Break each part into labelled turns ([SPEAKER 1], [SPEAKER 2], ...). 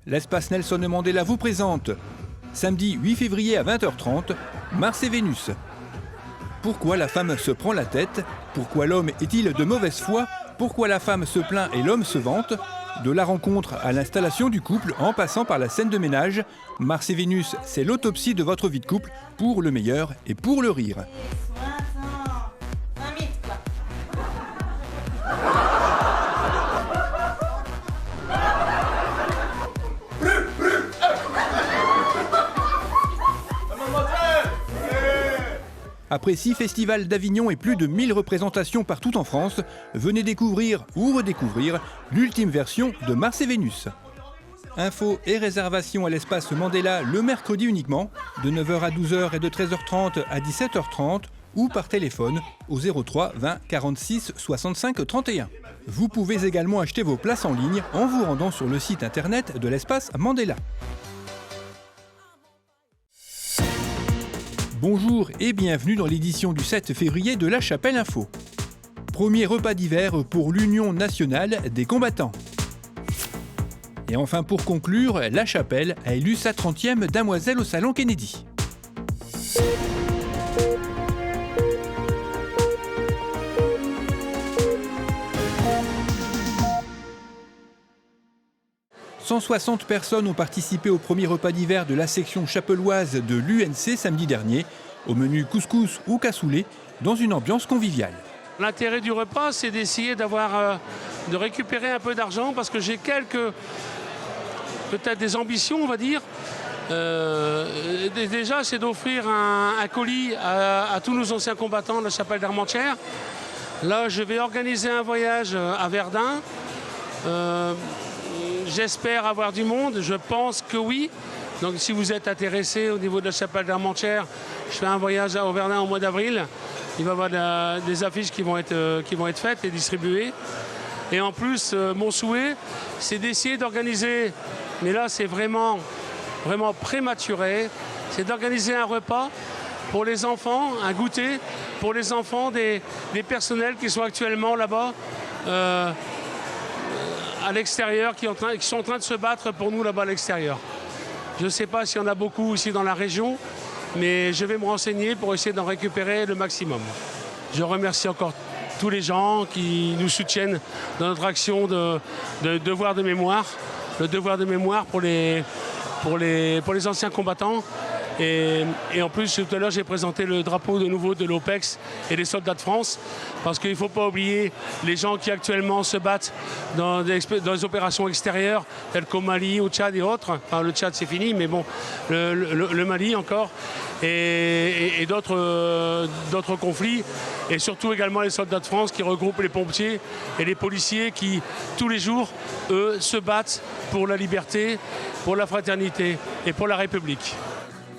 [SPEAKER 1] l'espace Nelson Mandela vous présente, samedi 8 février à 20h30, Mars et Vénus. Pourquoi la femme se prend la tête? Pourquoi l'homme est-il de mauvaise foi? Pourquoi la femme se plaint et l'homme se vante? De la rencontre à l'installation du couple en passant par la scène de ménage, Mars et Vénus, c'est l'autopsie de votre vie de couple pour le meilleur et pour le rire. Après 6 festivals d'Avignon et plus de 1000 représentations partout en France, venez découvrir ou redécouvrir l'ultime version de Mars et Vénus. Infos et réservations à l'espace Mandela le mercredi uniquement, de 9h à 12h et de 13h30 à 17h30 ou par téléphone au 03 20 46 65 31. Vous pouvez également acheter vos places en ligne en vous rendant sur le site internet de l'espace Mandela. Bonjour et bienvenue dans l'édition du 7 février de La Chapelle Info. Premier repas d'hiver pour l'Union nationale des combattants. Et enfin pour conclure, La Chapelle a élu sa 30e damoiselle au Salon Kennedy. « 160 personnes ont participé au premier repas d'hiver de la section chapelloise de l'UNC samedi dernier, au menu couscous ou cassoulet, dans une ambiance conviviale.
[SPEAKER 2] L'intérêt du repas, c'est d'essayer de récupérer un peu d'argent, parce que j'ai peut-être des ambitions, on va dire. Déjà, c'est d'offrir un colis à tous nos anciens combattants de la chapelle d'Armentières. Là, je vais organiser un voyage à Verdun. J'espère avoir du monde, je pense que oui. Donc si vous êtes intéressé au niveau de la chapelle d'Armentières, je fais un voyage au Verdun au mois d'avril. Il va y avoir des affiches qui vont être faites et distribuées. Et en plus, mon souhait, c'est d'essayer d'organiser, mais là c'est vraiment prématuré, c'est d'organiser un repas pour les enfants, un goûter pour les enfants des personnels qui sont actuellement là-bas. À l'extérieur, qui sont en train de se battre pour nous là-bas à l'extérieur. Je ne sais pas s'il y en a beaucoup ici dans la région, mais je vais me renseigner pour essayer d'en récupérer le maximum. Je remercie encore tous les gens qui nous soutiennent dans notre action de devoir de mémoire, le devoir de mémoire pour les anciens combattants. Et en plus, tout à l'heure, j'ai présenté le drapeau de nouveau de l'OPEX et des soldats de France, parce qu'il ne faut pas oublier les gens qui actuellement se battent dans des opérations extérieures, telles qu'au Mali, au Tchad et autres. Enfin, le Tchad, c'est fini, mais bon, le Mali encore, et d'autres conflits. Et surtout également les soldats de France qui regroupent les pompiers et les policiers qui, tous les jours, eux, se battent pour la liberté, pour la fraternité et pour la République.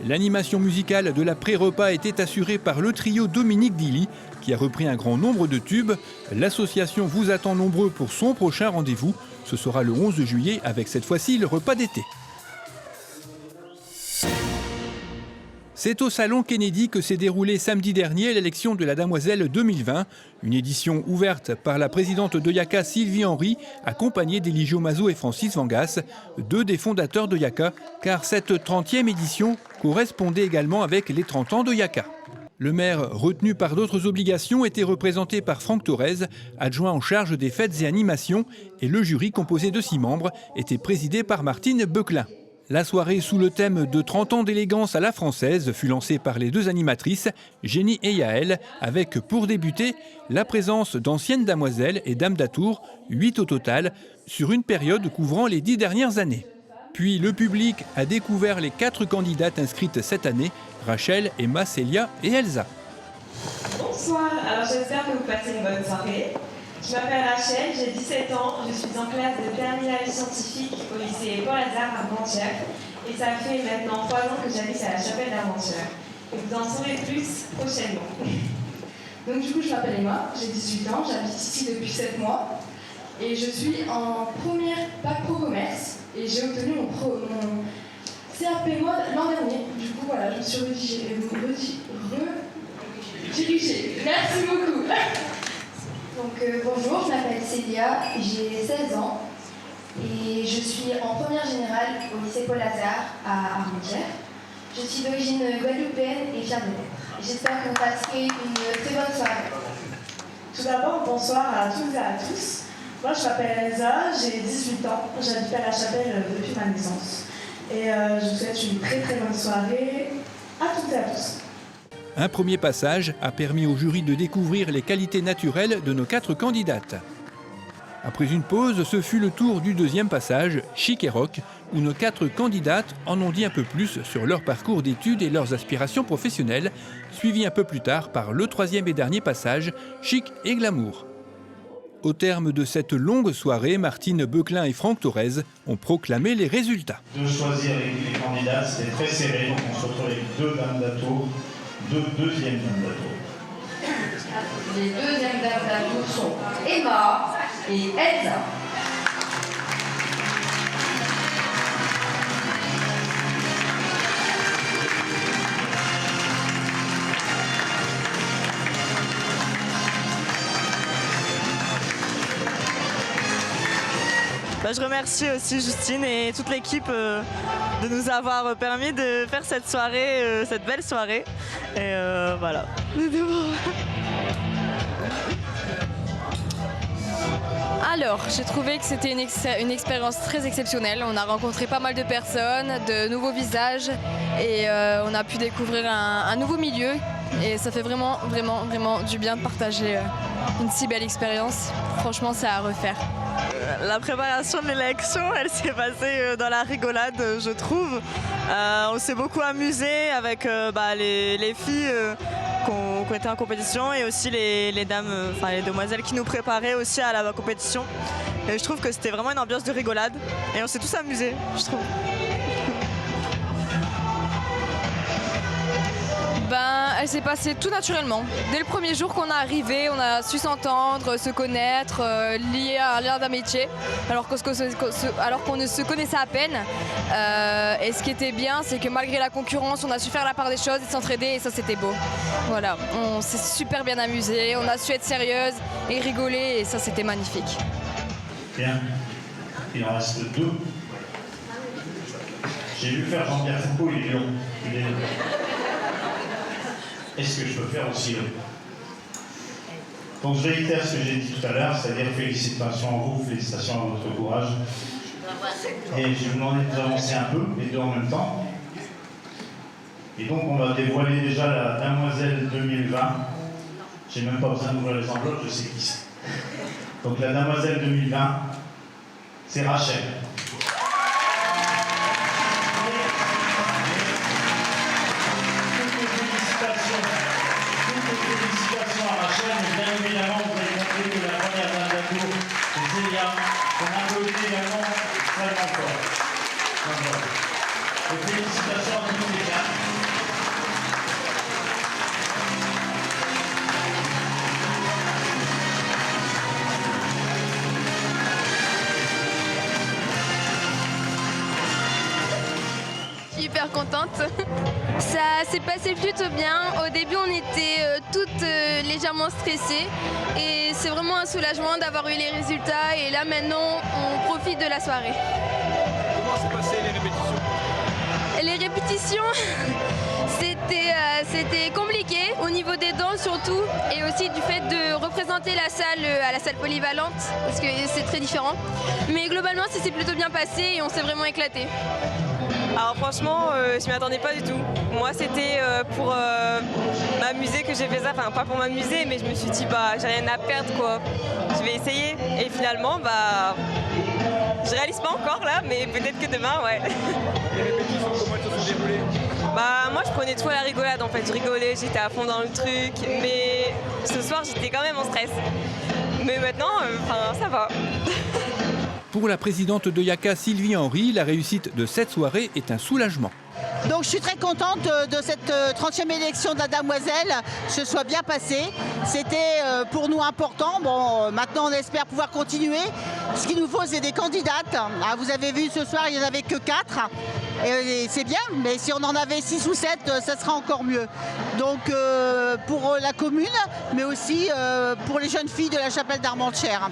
[SPEAKER 1] L'animation musicale de la pré-repas était assurée par le trio Dominique Dilly, qui a repris un grand nombre de tubes. L'association vous attend nombreux pour son prochain rendez-vous. Ce sera le 11 juillet avec cette fois-ci le repas d'été. C'est au Salon Kennedy que s'est déroulée samedi dernier l'élection de la Damoiselle 2020, une édition ouverte par la présidente d'Oyaka Sylvie Henry, accompagnée d'Eligio Mazo et Francis Vangas, deux des fondateurs d'Oyaka, car cette 30e édition correspondait également avec les 30 ans d'Oyaka. Le maire, retenu par d'autres obligations, était représenté par Franck Thorez, adjoint en charge des fêtes et animations, et le jury, composé de 6 membres, était présidé par Martine Beuclin. La soirée sous le thème de 30 ans d'élégance à la française fut lancée par les deux animatrices, Jenny et Yaël, avec pour débuter la présence d'anciennes damoiselles et dames d'atour, 8 au total, sur une période couvrant les 10 dernières années. Puis le public a découvert les 4 candidates inscrites cette année, Rachel, Emma, Célia et Elsa.
[SPEAKER 3] Bonsoir, alors j'espère que vous passez une bonne soirée. Je m'appelle Rachel, j'ai 17 ans, je suis en classe de terminale scientifique au lycée Paul-Lazare à Armentières et ça fait maintenant 3 ans que j'habite à la chapelle d'Armentières. Et vous en saurez plus prochainement.
[SPEAKER 4] Donc du coup je m'appelle Emma, j'ai 18 ans, j'habite ici depuis 7 mois et je suis en première bac pro commerce et j'ai obtenu mon CAP mode l'an dernier. Du coup voilà, je me suis redirigée. Merci beaucoup.
[SPEAKER 5] Donc bonjour, je m'appelle Célia, j'ai 16 ans
[SPEAKER 4] et je suis en première générale au lycée Paul Lazare à Armentières. Je suis d'origine guadeloupéenne et fière de l'être. J'espère que vous passerez une très bonne soirée.
[SPEAKER 3] Tout d'abord, bonsoir à toutes et à tous. Moi, je m'appelle Elsa, j'ai 18 ans, j'habite à La Chapelle depuis ma naissance. Et je vous souhaite une très très bonne soirée à toutes et à tous.
[SPEAKER 1] Un premier passage a permis au jury de découvrir les qualités naturelles de nos 4 candidates. Après une pause, ce fut le tour du deuxième passage, Chic et Rock, où nos 4 candidates en ont dit un peu plus sur leur parcours d'études et leurs aspirations professionnelles, suivi un peu plus tard par le troisième et dernier passage, Chic et Glamour. Au terme de cette longue soirée, Martine Beuclin et Franck Thorez ont proclamé les résultats.
[SPEAKER 5] De choisir les candidats, c'était très serré, donc on se retrouve avec 2 dames d'Atour, 2 deuxièmes dames d'Atour.
[SPEAKER 4] Les deuxièmes dames d'Atour sont Emma et Elsa.
[SPEAKER 6] Je remercie aussi Justine et toute l'équipe de nous avoir permis de faire cette soirée, cette belle soirée. Et voilà.
[SPEAKER 7] Alors, j'ai trouvé que c'était une expérience très exceptionnelle. On a rencontré pas mal de personnes, de nouveaux visages et on a pu découvrir un nouveau milieu. Et ça fait vraiment du bien de partager une si belle expérience. Franchement, c'est à refaire.
[SPEAKER 6] La préparation de l'élection, elle s'est passée dans la rigolade, je trouve. On s'est beaucoup amusé avec les filles qui ont été en compétition et aussi les dames, les demoiselles qui nous préparaient aussi à la compétition. Et je trouve que c'était vraiment une ambiance de rigolade et on s'est tous amusés, je trouve.
[SPEAKER 7] Elle s'est passée tout naturellement. Dès le premier jour qu'on est arrivé, on a su s'entendre, se connaître, lier à un lien d'amitié, alors qu'on ne se connaissait à peine. Et ce qui était bien, c'est que malgré la concurrence, on a su faire la part des choses et s'entraider, et ça c'était beau. Voilà, on s'est super bien amusé, on a su être sérieuse et rigoler, et ça c'était magnifique.
[SPEAKER 5] Bien, il en reste 2. J'ai vu faire Jean-Pierre Foucault, il est long. Est-ce que je peux faire aussi long? Donc je réitère ce que j'ai dit tout à l'heure, c'est-à-dire félicitations à vous, félicitations à votre courage. Et je vais vous demander de vous avancer un peu, les 2 en même temps. Et donc on va dévoiler déjà la Damoiselle 2020. J'ai même pas besoin d'ouvrir les enveloppes, je sais qui c'est. Donc la Damoiselle 2020, c'est Rachel. Félicitations à Rachel, mais bien évidemment, vous avez compris que la première dame d'Atour, c'est Célia, qu'on applaudit également très fort. Et félicitations à toutes les dames.
[SPEAKER 8] Hyper contente. Ça s'est passé plutôt bien. Au début, on était toutes légèrement stressées et c'est vraiment un soulagement d'avoir eu les résultats et là maintenant, on profite de la soirée.
[SPEAKER 1] Comment s'est passé les répétitions?
[SPEAKER 8] Les répétitions, c'était compliqué au niveau des danses surtout et aussi du fait de représenter la salle à la salle polyvalente parce que c'est très différent. Mais globalement, ça s'est plutôt bien passé et on s'est vraiment éclaté.
[SPEAKER 6] Alors franchement, je m'y attendais pas du tout. Moi, c'était pour m'amuser que j'ai fait ça. Enfin, pas pour m'amuser, mais je me suis dit, j'ai rien à perdre, quoi. Je vais essayer. Et finalement, je réalise pas encore là, mais peut-être que demain, ouais.
[SPEAKER 1] Les répétitions, comment elles se sont déroulées?
[SPEAKER 6] Moi, je prenais tout à la rigolade, en fait. Je rigolais, j'étais à fond dans le truc. Mais ce soir, j'étais quand même en stress. Mais maintenant, ça va.
[SPEAKER 1] Pour la présidente de Yaka, Sylvie Henry, la réussite de cette soirée est un soulagement.
[SPEAKER 9] Donc je suis très contente de cette 30e élection de la Damoiselle, que ce soit bien passé. C'était pour nous important. Bon, maintenant on espère pouvoir continuer. Ce qu'il nous faut, c'est des candidates. Vous avez vu ce soir, il n'y en avait que 4. Et c'est bien, mais si on en avait 6 ou 7, ça serait encore mieux. Donc pour la commune, mais aussi pour les jeunes filles de la chapelle d'Armentières.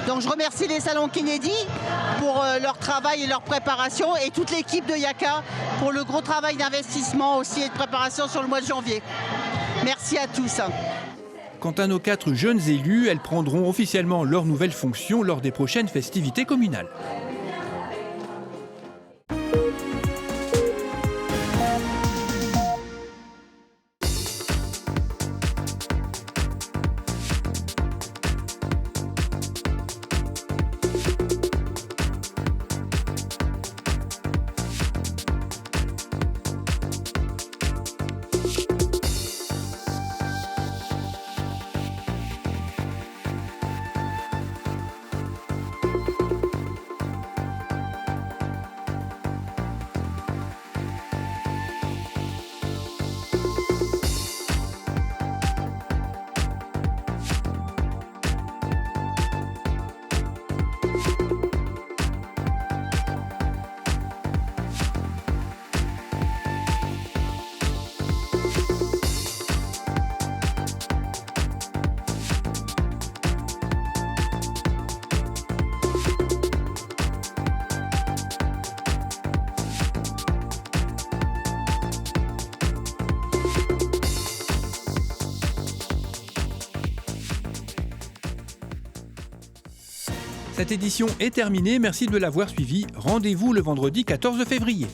[SPEAKER 9] Donc je remercie les salons Kennedy pour leur travail et leur préparation et toute l'équipe de Yaka pour le gros travail d'investissement aussi et de préparation sur le mois de janvier. Merci à tous.
[SPEAKER 1] Quant à nos 4 jeunes élus, elles prendront officiellement leurs nouvelles fonctions lors des prochaines festivités communales. Cette édition est terminée, merci de l'avoir suivi. Rendez-vous le vendredi 14 février.